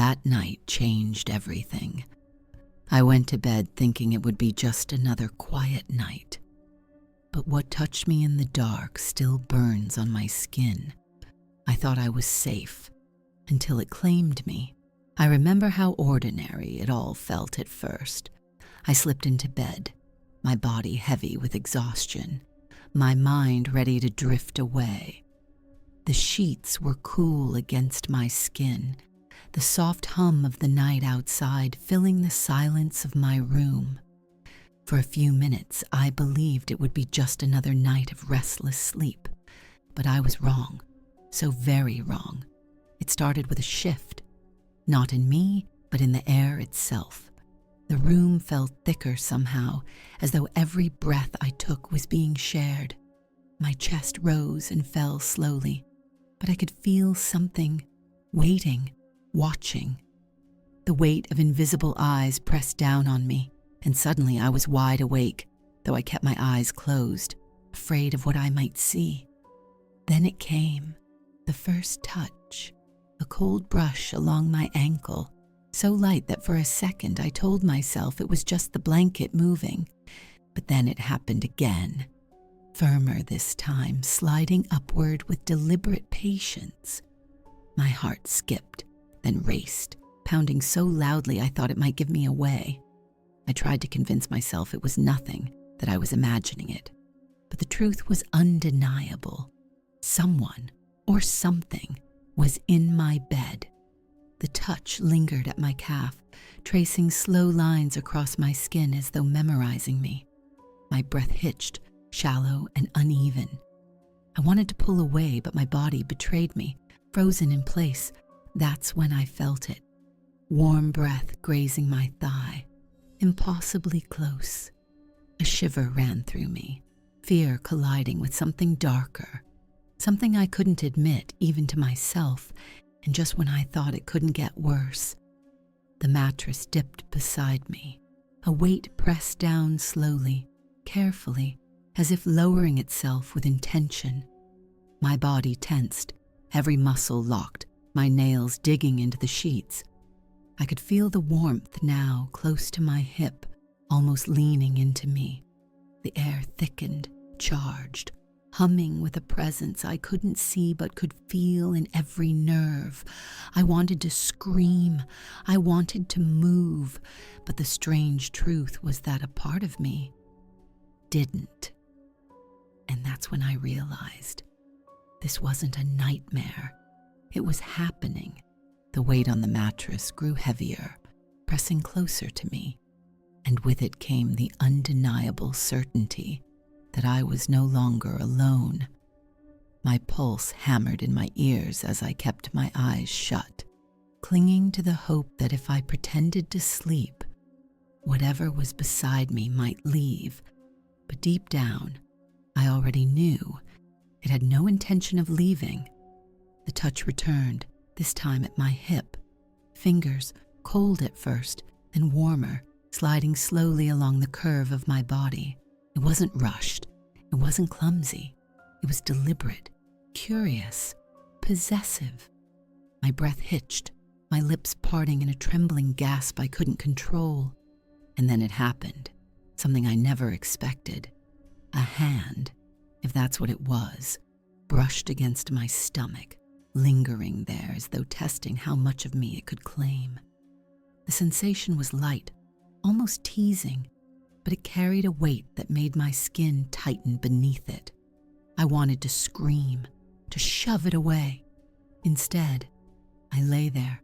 That night changed everything. I went to bed thinking it would be just another quiet night. But what touched me in the dark still burns on my skin. I thought I was safe until it claimed me. I remember how ordinary it all felt at first. I slipped into bed, my body heavy with exhaustion, my mind ready to drift away. The sheets were cool against my skin, the soft hum of the night outside filling the silence of my room. For a few minutes, I believed it would be just another night of restless sleep, but I was wrong, so very wrong. It started with a shift, not in me, but in the air itself. The room felt thicker somehow, as though every breath I took was being shared. My chest rose and fell slowly, but I could feel something waiting, watching. The weight of invisible eyes pressed down on me, and suddenly I was wide awake, though I kept my eyes closed, afraid of what I might see. Then it came, the first touch, a cold brush along my ankle, so light that for a second I told myself it was just the blanket moving. But then it happened again, firmer this time, sliding upward with deliberate patience. My heart skipped, then raced, pounding so loudly I thought it might give me away. I tried to convince myself it was nothing, that I was imagining it. But the truth was undeniable. Someone, or something, was in my bed. The touch lingered at my calf, tracing slow lines across my skin as though memorizing me. My breath hitched, shallow and uneven. I wanted to pull away, but my body betrayed me, frozen in place. That's when I felt it. Warm breath grazing my thigh, impossibly close. A shiver ran through me, fear colliding with something darker, something I couldn't admit even to myself, and just when I thought it couldn't get worse. The mattress dipped beside me. A weight pressed down slowly, carefully, as if lowering itself with intention. My body tensed, every muscle locked, my nails digging into the sheets. I could feel the warmth now close to my hip, almost leaning into me. The air thickened, charged, humming with a presence I couldn't see but could feel in every nerve. I wanted to scream. I wanted to move, but the strange truth was that a part of me didn't. And that's when I realized this wasn't a nightmare. It was happening. The weight on the mattress grew heavier, pressing closer to me, and with it came the undeniable certainty that I was no longer alone. My pulse hammered in my ears as I kept my eyes shut, clinging to the hope that if I pretended to sleep, whatever was beside me might leave. But deep down, I already knew it had no intention of leaving. The touch returned, this time at my hip, fingers cold at first, then warmer, sliding slowly along the curve of my body. It wasn't rushed, it wasn't clumsy, it was deliberate, curious, possessive. My breath hitched, my lips parting in a trembling gasp I couldn't control. And then it happened, something I never expected. A hand, if that's what it was, brushed against my stomach, lingering there as though testing how much of me it could claim. The sensation was light, almost teasing, but it carried a weight that made my skin tighten beneath it. I wanted to scream, to shove it away. Instead, I lay there,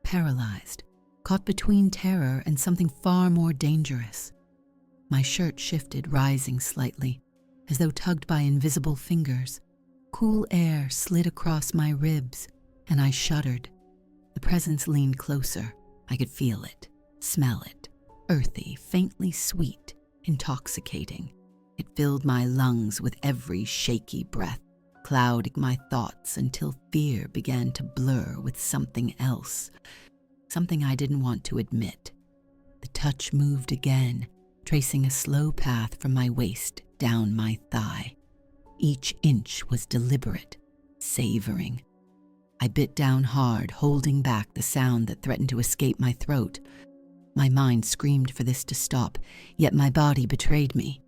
paralyzed, caught between terror and something far more dangerous. My shirt shifted, rising slightly, as though tugged by invisible fingers. Cool air slid across my ribs, and I shuddered. The presence leaned closer. I could feel it, smell it, earthy, faintly sweet, intoxicating. It filled my lungs with every shaky breath, clouding my thoughts until fear began to blur with something else, something I didn't want to admit. The touch moved again, tracing a slow path from my waist down my thigh. Each inch was deliberate, savoring. I bit down hard, holding back the sound that threatened to escape my throat. My mind screamed for this to stop, yet my body betrayed me.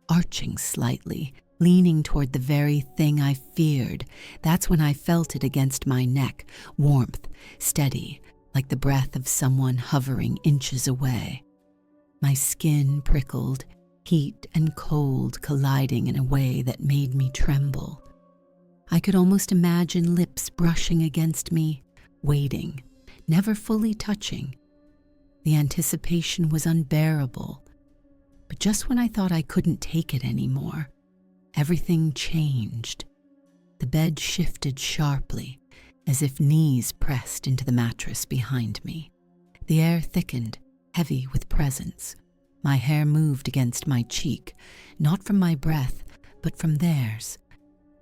Arching slightly, leaning toward the very thing I feared, that's when I felt it against my neck, warmth, steady, like the breath of someone hovering inches away. My skin prickled, heat and cold colliding in a way that made me tremble. I could almost imagine lips brushing against me, waiting, never fully touching. The anticipation was unbearable, but just when I thought I couldn't take it anymore, everything changed. The bed shifted sharply, as if knees pressed into the mattress behind me. The air thickened, heavy with presence. My hair moved against my cheek, not from my breath, but from theirs.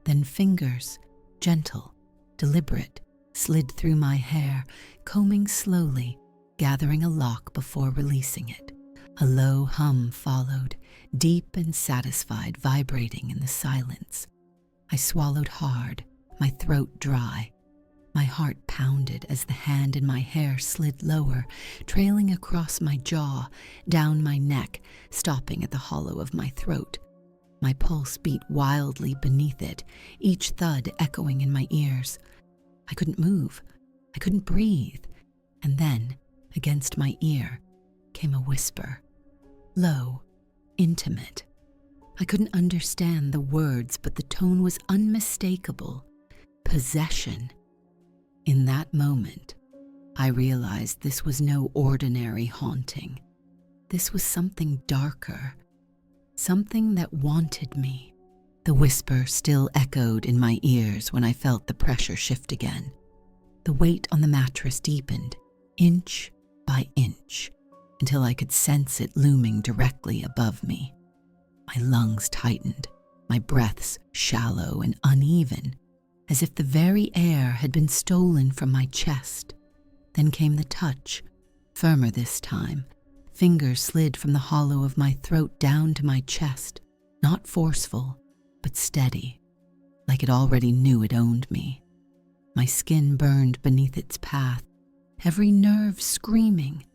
Then fingers, gentle, deliberate, slid through my hair, combing slowly, gathering a lock before releasing it. A low hum followed, deep and satisfied, vibrating in the silence. I swallowed hard, my throat dry. My heart pounded as the hand in my hair slid lower, trailing across my jaw, down my neck, stopping at the hollow of my throat. My pulse beat wildly beneath it, each thud echoing in my ears. I couldn't move. I couldn't breathe. And then, against my ear, came a whisper. Low, intimate. I couldn't understand the words, but the tone was unmistakable. Possession. In that moment, I realized this was no ordinary haunting. This was something darker, something that wanted me. The whisper still echoed in my ears when I felt the pressure shift again. The weight on the mattress deepened, inch by inch, until I could sense it looming directly above me. My lungs tightened, my breaths shallow and uneven, as if the very air had been stolen from my chest. Then came the touch, firmer this time. Fingers slid from the hollow of my throat down to my chest, not forceful, but steady, like it already knew it owned me. My skin burned beneath its path, every nerve screaming.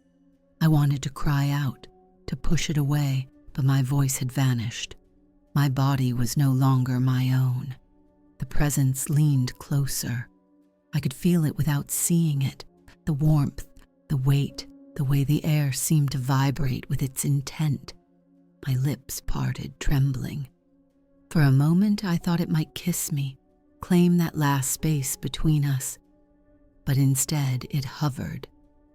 I wanted to cry out, to push it away, but my voice had vanished. My body was no longer my own. The presence leaned closer. I could feel it without seeing it, the warmth, the weight, the way the air seemed to vibrate with its intent. My lips parted, trembling. For a moment, I thought it might kiss me, claim that last space between us. But instead, it hovered,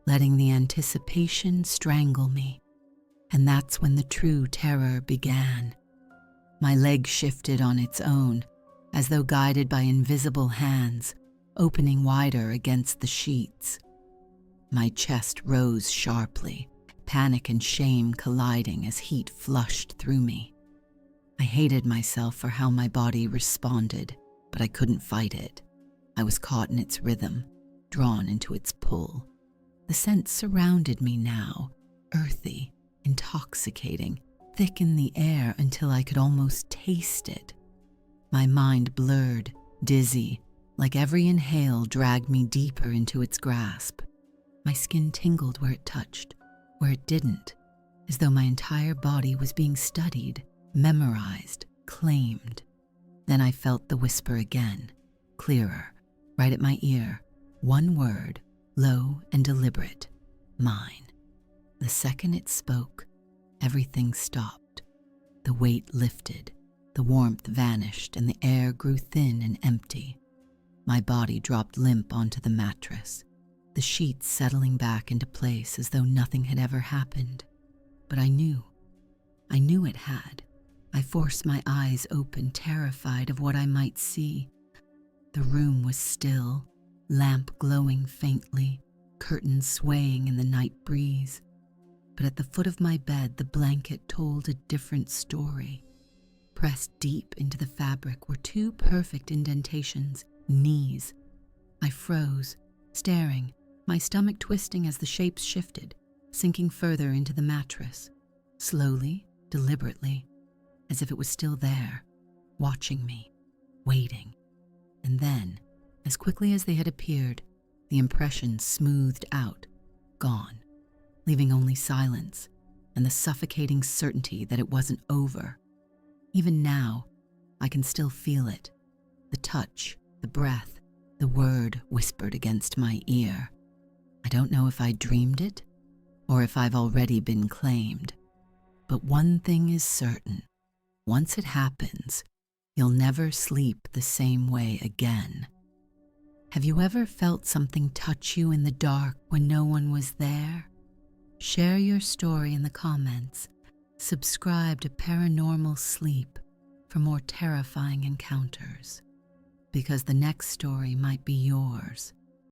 letting the anticipation strangle me. And that's when the true terror began. My leg shifted on its own, as though guided by invisible hands, opening wider against the sheets. My chest rose sharply, panic and shame colliding as heat flushed through me. I hated myself for how my body responded, but I couldn't fight it. I was caught in its rhythm, drawn into its pull. The scent surrounded me now, earthy, intoxicating, thick in the air until I could almost taste it. My mind blurred, dizzy, like every inhale dragged me deeper into its grasp. My skin tingled where it touched, where it didn't, as though my entire body was being studied, memorized, claimed. Then I felt the whisper again, clearer, right at my ear. One word, low and deliberate, mine. The second it spoke, everything stopped. The weight lifted. The warmth vanished and the air grew thin and empty. My body dropped limp onto the mattress, the sheets settling back into place as though nothing had ever happened. But I knew it had. I forced my eyes open, terrified of what I might see. The room was still, lamp glowing faintly, curtains swaying in the night breeze. But at the foot of my bed, the blanket told a different story. Pressed deep into the fabric were two perfect indentations, knees. I froze, staring, my stomach twisting as the shapes shifted, sinking further into the mattress, slowly, deliberately, as if it was still there, watching me, waiting. And then, As quickly as they had appeared, the impression smoothed out, gone, leaving only silence and the suffocating certainty that it wasn't over. Even now, I can still feel it. The touch, the breath, the word whispered against my ear. I don't know if I dreamed it or if I've already been claimed. But one thing is certain. Once it happens, you'll never sleep the same way again. Have you ever felt something touch you in the dark when no one was there? Share your story in the comments. Subscribe to Paranormal Sleep for more terrifying encounters, because the next story might be yours.